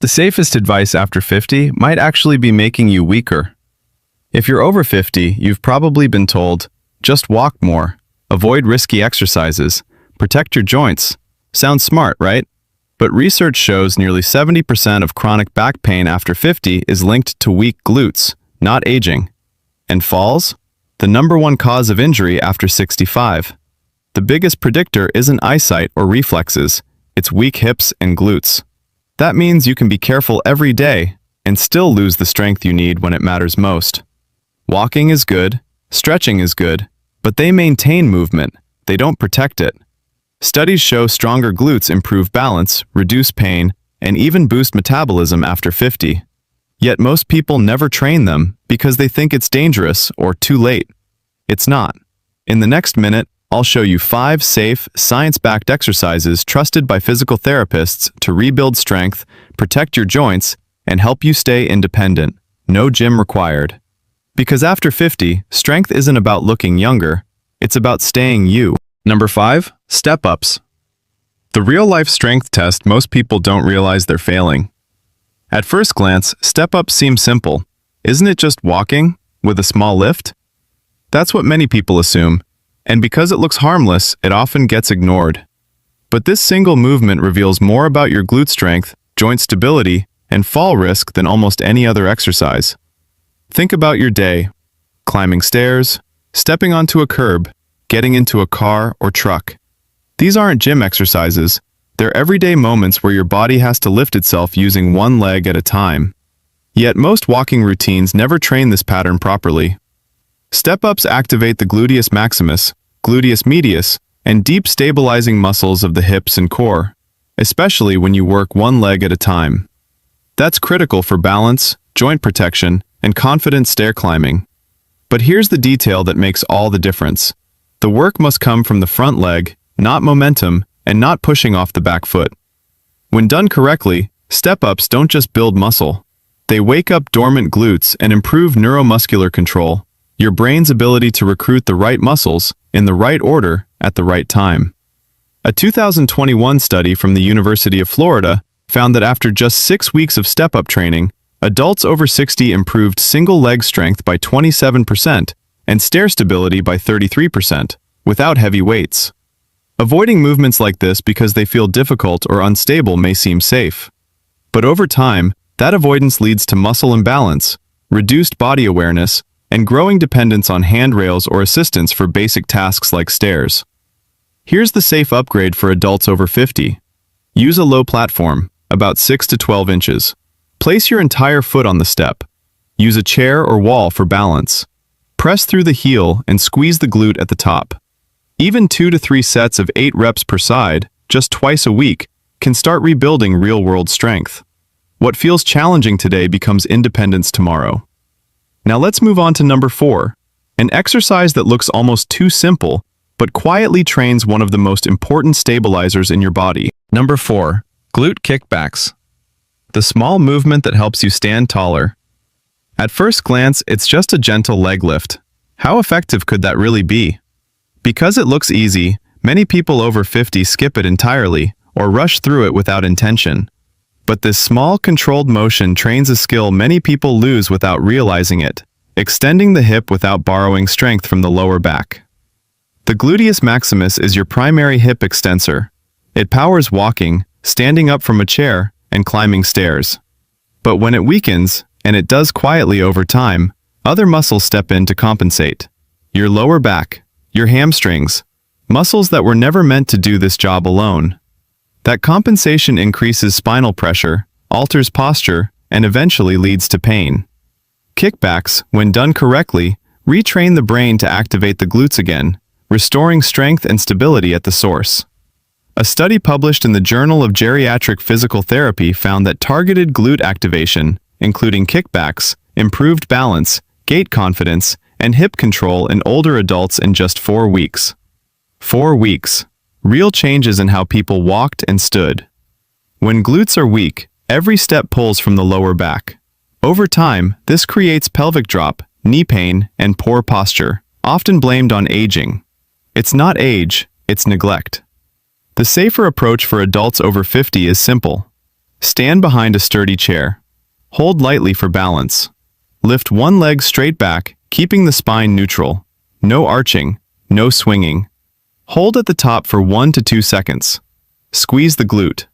The safest advice after 50 might actually be making you weaker. If you're over 50, you've probably been told, just walk more, avoid risky exercises, protect your joints. Sounds smart, right? But research shows nearly 70% of chronic back pain after 50 is linked to weak glutes, not aging. And falls? The #1 cause of injury after 65. The biggest predictor isn't eyesight or reflexes, it's weak hips and glutes. That means you can be careful every day and still lose the strength you need when it matters most. Walking is good, stretching is good, but they maintain movement, they don't protect it. Studies show stronger glutes improve balance, reduce pain, and even boost metabolism after 50. Yet most people never train them because they think it's dangerous or too late. It's not. In the next minute, I'll show you 5 safe, science-backed exercises trusted by physical therapists to rebuild strength, protect your joints, and help you stay independent. No gym required. Because after 50, strength isn't about looking younger, it's about staying you. Number 5, step-ups. The real-life strength test most people don't realize they're failing. At first glance, step-ups seem simple. Isn't it just walking, with a small lift? That's what many people assume, and because it looks harmless, it often gets ignored. But this single movement reveals more about your glute strength, joint stability, and fall risk than almost any other exercise. Think about your day: climbing stairs, stepping onto a curb, getting into a car or truck. These aren't gym exercises, they're everyday moments where your body has to lift itself using one leg at a time. Yet most walking routines never train this pattern properly. Step-ups activate the gluteus maximus, gluteus medius, and deep stabilizing muscles of the hips and core, especially when you work one leg at a time. That's critical for balance, joint protection, and confident stair climbing. But here's the detail that makes all the difference. The work must come from the front leg, not momentum, and not pushing off the back foot. When done correctly, step-ups don't just build muscle. They wake up dormant glutes and improve neuromuscular control, your brain's ability to recruit the right muscles, in the right order, at the right time. A 2021 study from the University of Florida found that after just 6 weeks of step-up training, adults over 60 improved single leg strength by 27% and stair stability by 33%, without heavy weights. Avoiding movements like this because they feel difficult or unstable may seem safe. But over time, that avoidance leads to muscle imbalance, reduced body awareness, and growing dependence on handrails or assistance for basic tasks like stairs. Here's the safe upgrade for adults over 50. Use a low platform, about 6 to 12 inches. Place your entire foot on the step. Use a chair or wall for balance. Press through the heel and squeeze the glute at the top. Even 2 to 3 sets of 8 reps per side, just twice a week, can start rebuilding real-world strength. What feels challenging today becomes independence tomorrow. Now let's move on to number 4, an exercise that looks almost too simple, but quietly trains one of the most important stabilizers in your body. Number 4, glute kickbacks. The small movement that helps you stand taller. At first glance, it's just a gentle leg lift. How effective could that really be? Because it looks easy, many people over 50 skip it entirely or rush through it without intention. But this small, controlled motion trains a skill many people lose without realizing it, extending the hip without borrowing strength from the lower back. The gluteus maximus is your primary hip extensor. It powers walking, standing up from a chair, and climbing stairs. But when it weakens, and it does quietly over time, other muscles step in to compensate. Your lower back, your hamstrings, muscles that were never meant to do this job alone. That compensation increases spinal pressure, alters posture, and eventually leads to pain. Kickbacks, when done correctly, retrain the brain to activate the glutes again, restoring strength and stability at the source. A study published in the Journal of Geriatric Physical Therapy found that targeted glute activation, including kickbacks, improved balance, gait confidence, and hip control in older adults in just 4 weeks. 4 weeks. Real changes in how people walked and stood. When glutes are weak, every step pulls from the lower back. Over time, this creates pelvic drop, knee pain, and poor posture, often blamed on aging. It's not age, it's neglect. The safer approach for adults over 50 is simple. Stand behind a sturdy chair. Hold lightly for balance. Lift one leg straight back, keeping the spine neutral. No arching, no swinging. Hold at the top for 1 to 2 seconds. Squeeze the glute.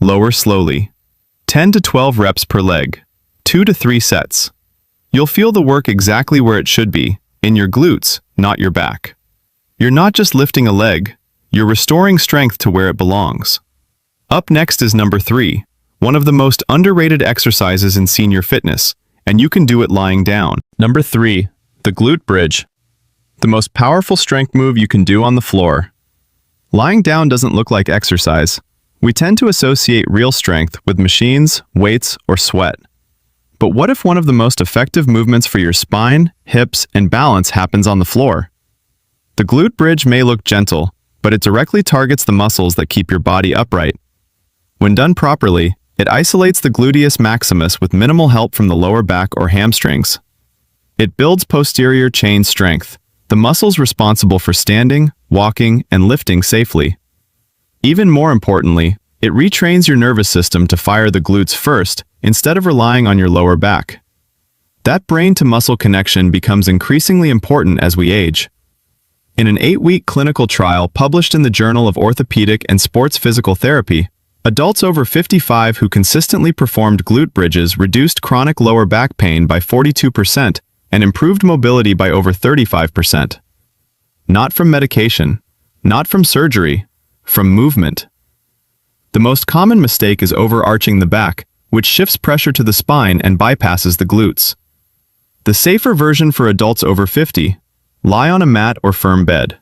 Lower slowly. 10 to 12 reps per leg. 2 to 3 sets. You'll feel the work exactly where it should be, in your glutes, not your back. You're not just lifting a leg, you're restoring strength to where it belongs. Up next is number 3, one of the most underrated exercises in senior fitness, and you can do it lying down. Number 3, the glute bridge. The most powerful strength move you can do on the floor. Lying down doesn't look like exercise. We tend to associate real strength with machines, weights, or sweat. But what if one of the most effective movements for your spine, hips, and balance happens on the floor? The glute bridge may look gentle, but it directly targets the muscles that keep your body upright. When done properly, it isolates the gluteus maximus with minimal help from the lower back or hamstrings. It builds posterior chain strength, the muscles responsible for standing, walking, and lifting safely. Even more importantly, it retrains your nervous system to fire the glutes first instead of relying on your lower back. That brain-to-muscle connection becomes increasingly important as we age. In an 8-week clinical trial published in the Journal of Orthopedic and Sports Physical Therapy, adults over 55 who consistently performed glute bridges reduced chronic lower back pain by 42% and improved mobility by over 35%. Not from medication, not from surgery, from movement. The most common mistake is overarching the back, which shifts pressure to the spine and bypasses the glutes. The safer version for adults over 50, lie on a mat or firm bed.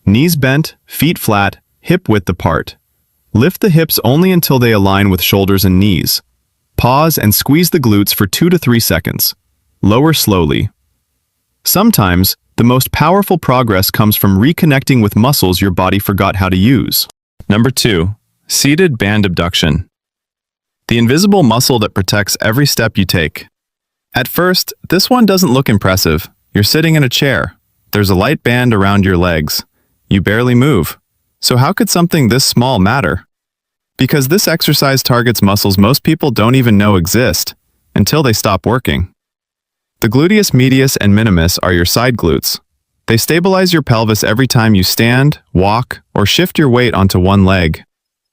Knees bent, feet flat, hip width apart. Lift the hips only until they align with shoulders and knees. Pause and squeeze the glutes for 2 to 3 seconds. Lower slowly. Sometimes, the most powerful progress comes from reconnecting with muscles your body forgot how to use. Number 2, seated band abduction. The invisible muscle that protects every step you take. At first, this one doesn't look impressive. You're sitting in a chair. There's a light band around your legs. You barely move. So how could something this small matter? Because this exercise targets muscles most people don't even know exist until they stop working. The gluteus medius and minimus are your side glutes. They stabilize your pelvis every time you stand, walk, or shift your weight onto one leg.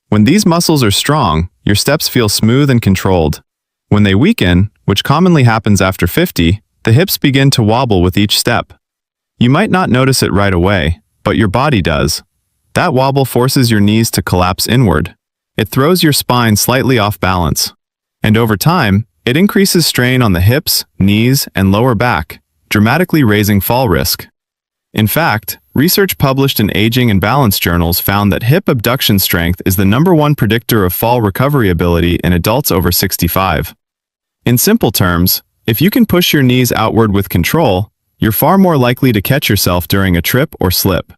When these muscles are strong, your steps feel smooth and controlled. When they weaken, which commonly happens after 50, the hips begin to wobble with each step. You might not notice it right away, but your body does. That wobble forces your knees to collapse inward. It throws your spine slightly off balance. And over time, it increases strain on the hips, knees, and lower back, dramatically raising fall risk. In fact, research published in aging and balance journals found that hip abduction strength is the #1 predictor of fall recovery ability in adults over 65. In simple terms, if you can push your knees outward with control, you're far more likely to catch yourself during a trip or slip.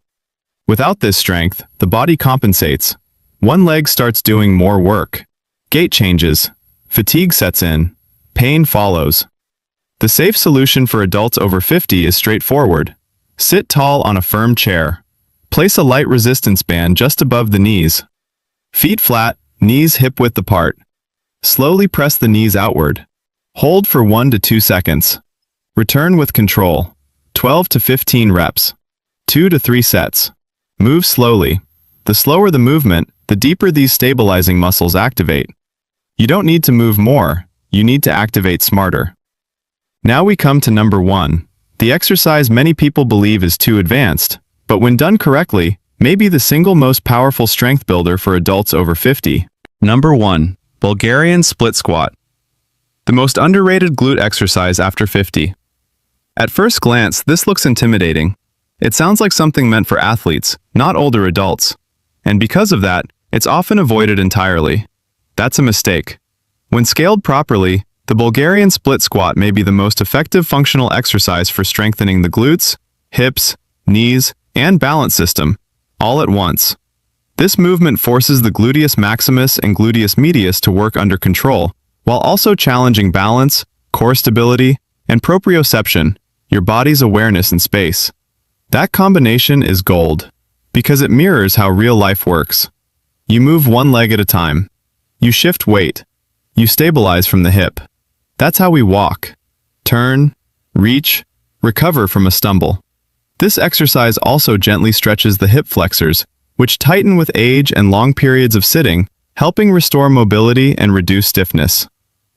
Without this strength, the body compensates. One leg starts doing more work. Gait changes. Fatigue sets in. Pain follows. The safe solution for adults over 50 is straightforward. Sit tall on a firm chair. Place a light resistance band just above the knees. Feet flat, knees hip width apart. Slowly press the knees outward. Hold for 1 to 2 seconds. Return with control. 12 to 15 reps. 2 to 3 sets. Move slowly. The slower the movement, the deeper these stabilizing muscles activate. You don't need to move more, you need to activate smarter. Now we come to number 1. The exercise many people believe is too advanced, but when done correctly, may be the single most powerful strength builder for adults over 50. Number 1. Bulgarian split squat. The most underrated glute exercise after 50. At first glance, this looks intimidating. It sounds like something meant for athletes, not older adults. And because of that, it's often avoided entirely. That's a mistake. When scaled properly, the Bulgarian split squat may be the most effective functional exercise for strengthening the glutes, hips, knees, and balance system, all at once. This movement forces the gluteus maximus and gluteus medius to work under control, while also challenging balance, core stability, and proprioception, your body's awareness in space. That combination is gold, because it mirrors how real life works. You move one leg at a time. You shift weight. You stabilize from the hip. That's how we walk, turn, reach, recover from a stumble. This exercise also gently stretches the hip flexors, which tighten with age and long periods of sitting, helping restore mobility and reduce stiffness.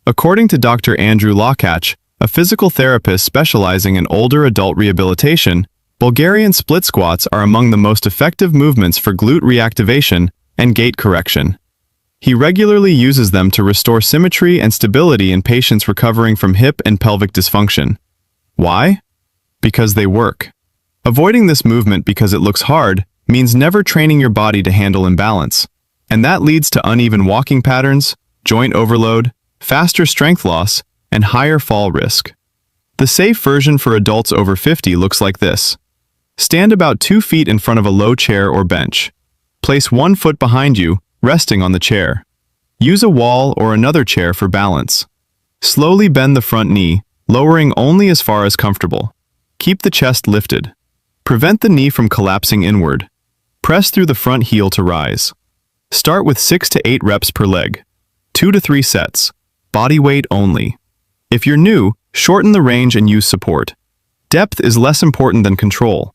According to Dr. Andrew Lockhatch, a physical therapist specializing in older adult rehabilitation, Bulgarian split squats are among the most effective movements for glute reactivation and gait correction. He regularly uses them to restore symmetry and stability in patients recovering from hip and pelvic dysfunction. Why? Because they work. Avoiding this movement because it looks hard means never training your body to handle imbalance, and that leads to uneven walking patterns, joint overload, faster strength loss, and higher fall risk. The safe version for adults over 50 looks like this. Stand about 2 feet in front of a low chair or bench. Place 1 foot behind you, resting on the chair. Use a wall or another chair for balance. Slowly bend the front knee, lowering only as far as comfortable. Keep the chest lifted. Prevent the knee from collapsing inward. Press through the front heel to rise. Start with 6 to 8 reps per leg. 2 to 3 sets. Body weight only. If you're new, shorten the range and use support. Depth is less important than control.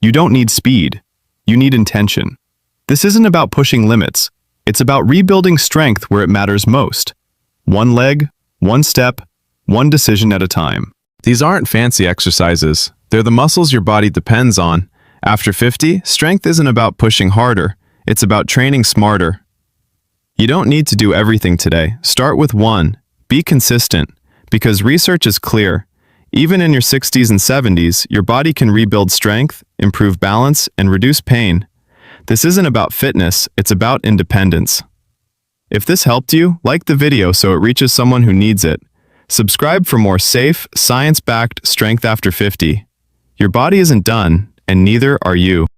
You don't need speed. You need intention. This isn't about pushing limits. It's about rebuilding strength where it matters most. 1 leg, 1 step, 1 decision at a time. These aren't fancy exercises. They're the muscles your body depends on. After 50, strength isn't about pushing harder. It's about training smarter. You don't need to do everything today. Start with 1. Be consistent, because research is clear. Even in your 60s and 70s, your body can rebuild strength, improve balance, and reduce pain. This isn't about fitness, it's about independence. If this helped you, like the video so it reaches someone who needs it. Subscribe for more safe, science-backed strength after 50. Your body isn't done, and neither are you.